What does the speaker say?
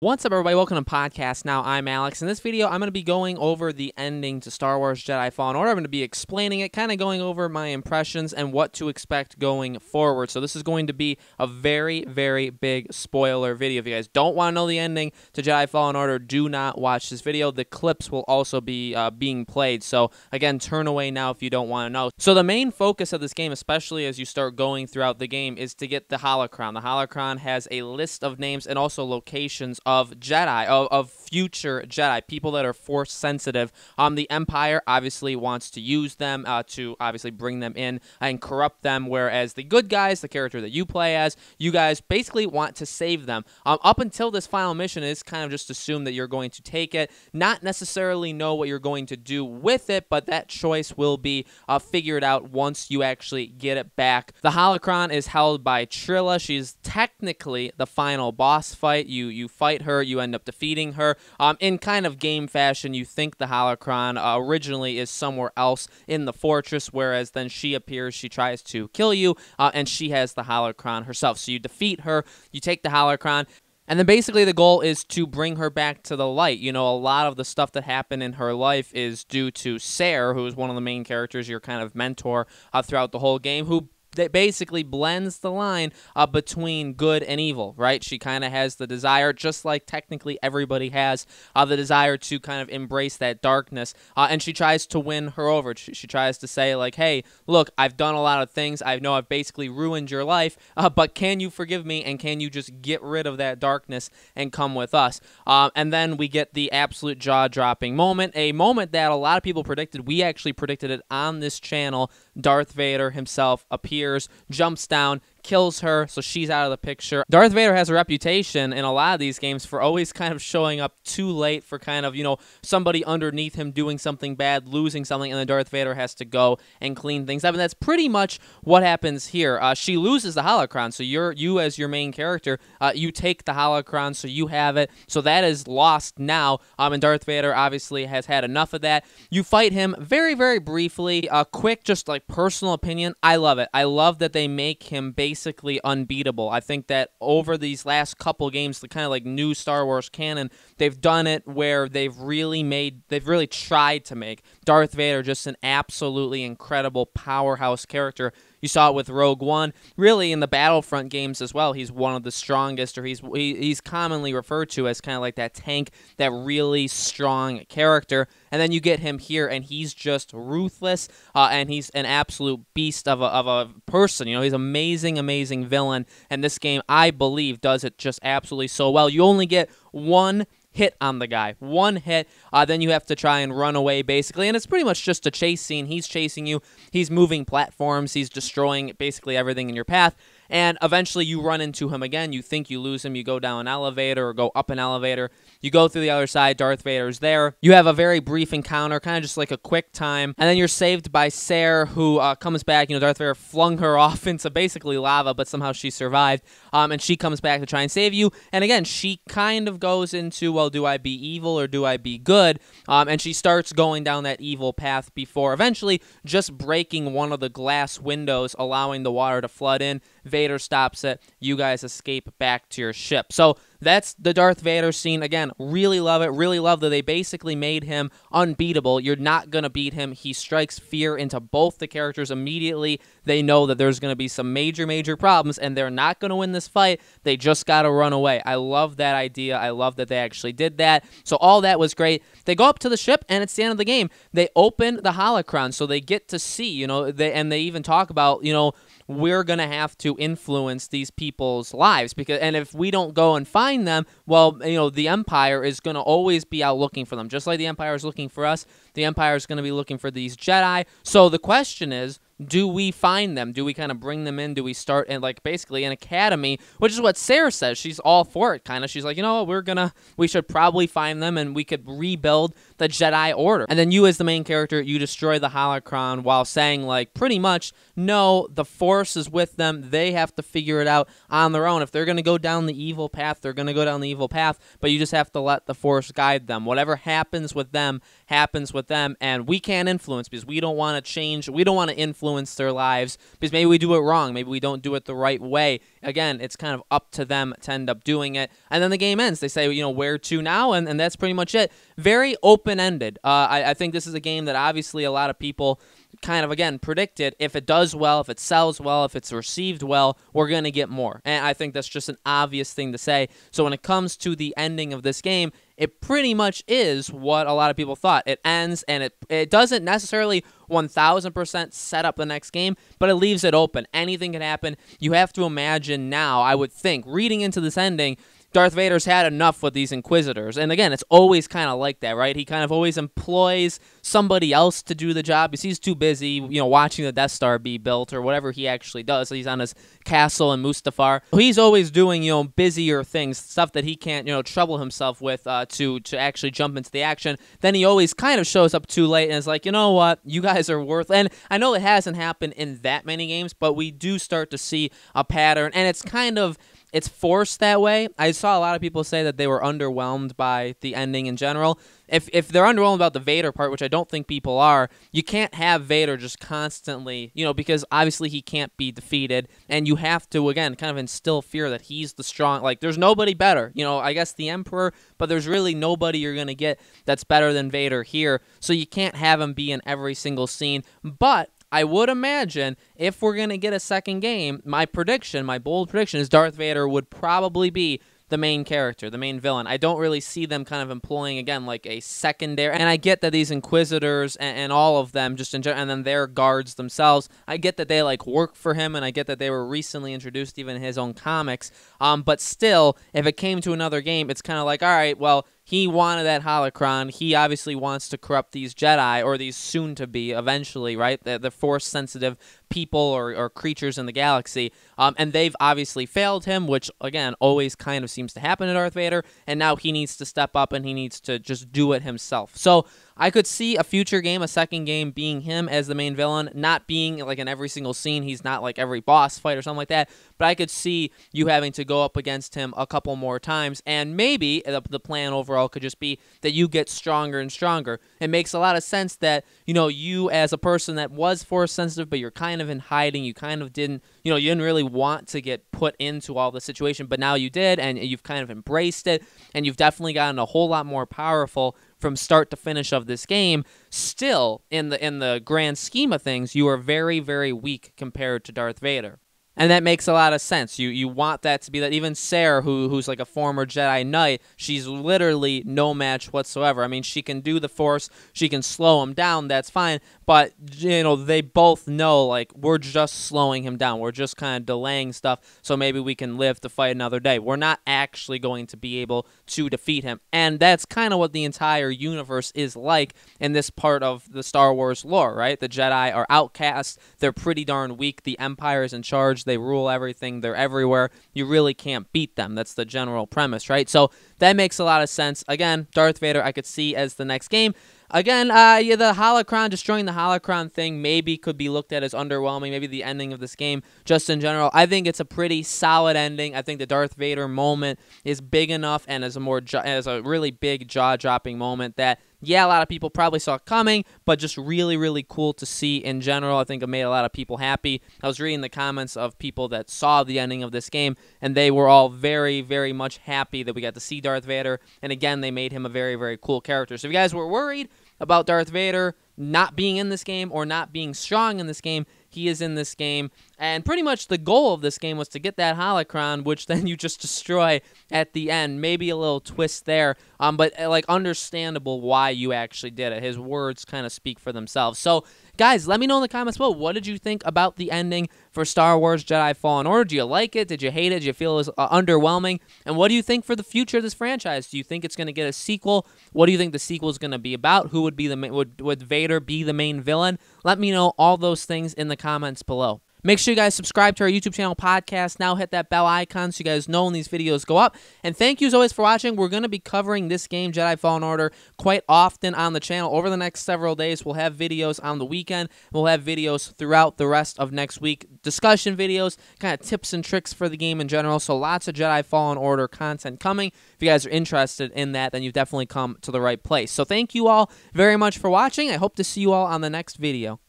What's up, everybody? Welcome to Podcast Now. I'm Alex. In this video, I'm going to be going over the ending to Star Wars Jedi Fallen Order. I'm going to be explaining it, kind of going over my impressions and what to expect going forward. So this is going to be a very, very big spoiler video. If you guys don't want to know the ending to Jedi Fallen Order, do not watch this video. The clips will also be being played. So again, turn away now if you don't want to know. So the main focus of this game, especially as you start going throughout the game, is to get the holocron. The holocron has a list of names and also locations of Jedi, of future Jedi, people that are Force sensitive. The Empire obviously wants to use them to obviously bring them in and corrupt them, whereas the good guys, the character that you play as, you guys basically want to save them. Up until this final mission, it's kind of just assume that you're going to take it, not necessarily know what you're going to do with it, but that choice will be figured out once you actually get it back. The holocron is held by Trilla. She's technically the final boss fight. You fight her, you end up defeating her. In kind of game fashion, you think the holocron originally is somewhere else in the fortress, whereas then she appears, she tries to kill you, and she has the holocron herself. So you defeat her, you take the holocron, and then basically the goal is to bring her back to the light. You know, a lot of the stuff that happened in her life is due to Sarah, who is one of the main characters, your kind of mentor throughout the whole game, who that basically blends the line between good and evil, right? She kind of has the desire, just like technically everybody has, the desire to kind of embrace that darkness, and she tries to win her over. She tries to say, like, hey, look, I've done a lot of things. I know I've basically ruined your life, but can you forgive me, and can you just get rid of that darkness and come with us? And then we get the absolute jaw-dropping moment, a moment that a lot of people predicted. We actually predicted it on this channel. Darth Vader himself appears, jumps down, kills her, so she's out of the picture. Darth Vader has a reputation in a lot of these games for always kind of showing up too late, for kind of, you know, somebody underneath him doing something bad, losing something, and then Darth Vader has to go and clean things up, and that's pretty much what happens here. She loses the holocron, so you as your main character, you take the holocron, so you have it, so that is lost now, and Darth Vader obviously has had enough of that. You fight him very, very briefly. Quick, just like personal opinion, I love it. I love that they make him basically unbeatable. I think that over these last couple games, the kind of like new Star Wars canon, they've done it where they've really tried to make Darth Vader just an absolutely incredible powerhouse character. You saw it with Rogue One. Really, in the Battlefront games as well, he's one of the strongest, or he's commonly referred to as kind of like that tank, that really strong character. And then you get him here, and he's just ruthless, and he's an absolute beast of a person. You know, he's an amazing, amazing villain. And this game, I believe, does it just absolutely so well. You only get one hit on the guy. One hit, then you have to try and run away, basically, and it's pretty much just a chase scene. He's chasing you, he's moving platforms, he's destroying basically everything in your path, and eventually you run into him again. You think you lose him, you go down an elevator or go up an elevator, you go through the other side, Darth Vader's there, you have a very brief encounter, kind of just like a quick time, and then you're saved by Sarah, who comes back. You know, Darth Vader flung her off into basically lava, but somehow she survived, and she comes back to try and save you, and again, she kind of goes into, well, do I be evil or do I be good? And she starts going down that evil path before eventually just breaking one of the glass windows, allowing the water to flood in. Vader stops it. You guys escape back to your ship. So that's the Darth Vader scene. Again, really love it. Really love that they basically made him unbeatable. You're not going to beat him. He strikes fear into both the characters immediately. They know that there's going to be some major, major problems, and they're not going to win this fight. They just got to run away. I love that idea. I love that they actually did that. So all that was great. They go up to the ship, and it's the end of the game. They open the holocron, so they get to see, you know, and they even talk about, you know, we're going to have to influence these people's lives, and if we don't go and find them, well, you know, the Empire is going to always be out looking for them. Just like the Empire is looking for us, the Empire is going to be looking for these Jedi. So the question is, do we find them? Do we kind of bring them in? Do we start in, like, basically an academy, which is what Sarah says. She's all for it, kind of. She's like, you know what, we should probably find them, and we could rebuild the Jedi Order. And then you, as the main character, you destroy the holocron while saying, like, pretty much, no, the Force is with them. They have to figure it out on their own. If they're going to go down the evil path, they're going to go down the evil path, but you just have to let the Force guide them. Whatever happens with them, and we can't influence, because we don't want to change, we don't want to influence influence their lives, because maybe we do it wrong, maybe we don't do it the right way. Again, it's kind of up to them to end up doing it, and then the game ends. They say, where to now, and that's pretty much it. Very open-ended. I think this is a game that obviously a lot of people kind of, again, predicted. If it does well, if it sells well, if it's received well, we're going to get more. And I think that's just an obvious thing to say. So when it comes to the ending of this game, it pretty much is what a lot of people thought. It ends, and it doesn't necessarily 1,000% set up the next game, but it leaves it open. Anything can happen. You have to imagine now, I would think, reading into this ending, Darth Vader's had enough with these Inquisitors. And again, it's always kind of like that, right? He kind of always employs somebody else to do the job because he's too busy, watching the Death Star be built or whatever he actually does. So he's on his castle in Mustafar. He's always doing, busier things, stuff that he can't, trouble himself with to actually jump into the action. Then he always kind of shows up too late and is like, you know what? You guys are worth. And I know it hasn't happened in that many games, but we do start to see a pattern, and it's forced that way. I saw a lot of people say that they were underwhelmed by the ending in general. If they're underwhelmed about the Vader part, which I don't think people are, you can't have Vader just constantly, because obviously he can't be defeated, and you have to, again, kind of instill fear that he's the strong, like, there's nobody better. I guess the Emperor, but there's really nobody you're going to get that's better than Vader here, so you can't have him be in every single scene. But I would imagine if we're going to get a second game, my bold prediction is Darth Vader would probably be the main character, the main villain. I don't really see them kind of employing, again, like a secondary. And I get that these Inquisitors and all of them, just in general, and then their guards themselves, I get that they work for him, and I get that they were recently introduced even in his own comics. But still, if it came to another game, it's kind of like, all right, well, he wanted that holocron. He obviously wants to corrupt these Jedi, or these soon-to-be, eventually, right? The Force-sensitive people or creatures in the galaxy. And they've obviously failed him, which, again, always kind of seems to happen to Darth Vader. And now he needs to step up, and he needs to just do it himself. So I could see a future game, a second game, being him as the main villain, not being like in every single scene. He's not like every boss fight or something like that, but I could see you having to go up against him a couple more times, and maybe the plan overall could just be that you get stronger and stronger. It makes a lot of sense that, you as a person that was Force sensitive, but you're kind of in hiding, you kind of didn't, you didn't really want to get put into all the situation, but now you did, and you've kind of embraced it, and you've definitely gotten a whole lot more powerful from start to finish of this game. Still, in the grand scheme of things, you are very, very weak compared to Darth Vader. And that makes a lot of sense. You want that to be that. Even Sarah, who's like a former Jedi Knight, she's literally no match whatsoever. I mean, she can do the Force, she can slow him down, that's fine. But, they both know, like, we're just slowing him down. We're just kind of delaying stuff, so maybe we can live to fight another day. We're not actually going to be able to defeat him. And that's kind of what the entire universe is like in this part of the Star Wars lore, right? The Jedi are outcasts. They're pretty darn weak. The Empire is in charge. They rule everything. They're everywhere. You really can't beat them. That's the general premise, right? So that makes a lot of sense. Again, Darth Vader I could see as the next game. Again, the holocron, destroying the holocron thing maybe could be looked at as underwhelming. Maybe the ending of this game, just in general. I think it's a pretty solid ending. I think the Darth Vader moment is big enough and as a really big jaw-dropping moment that, yeah, a lot of people probably saw it coming, but just really, really cool to see in general. I think it made a lot of people happy. I was reading the comments of people that saw the ending of this game, and they were all very, very much happy that we got to see Darth Vader. And again, they made him a very, very cool character. So if you guys were worried about Darth Vader not being in this game or not being strong in this game, he is in this game. And pretty much the goal of this game was to get that holocron, which then you just destroy at the end. Maybe a little twist there, but like understandable why you actually did it. His words kind of speak for themselves. So guys, let me know in the comments below, what did you think about the ending for Star Wars Jedi Fallen Order? Do you like it? Did you hate it? Did you feel it was underwhelming? And what do you think for the future of this franchise? Do you think it's going to get a sequel? What do you think the sequel is going to be about? Who would be would Vader be the main villain? Let me know all those things in the comments below. Make sure you guys subscribe to our YouTube channel, Podcast Now. Hit that bell icon so you guys know when these videos go up. And thank you as always for watching. We're going to be covering this game, Jedi Fallen Order, quite often on the channel. Over the next several days, we'll have videos on the weekend. We'll have videos throughout the rest of next week. Discussion videos, kind of tips and tricks for the game in general. So lots of Jedi Fallen Order content coming. If you guys are interested in that, then you've definitely come to the right place. So thank you all very much for watching. I hope to see you all on the next video.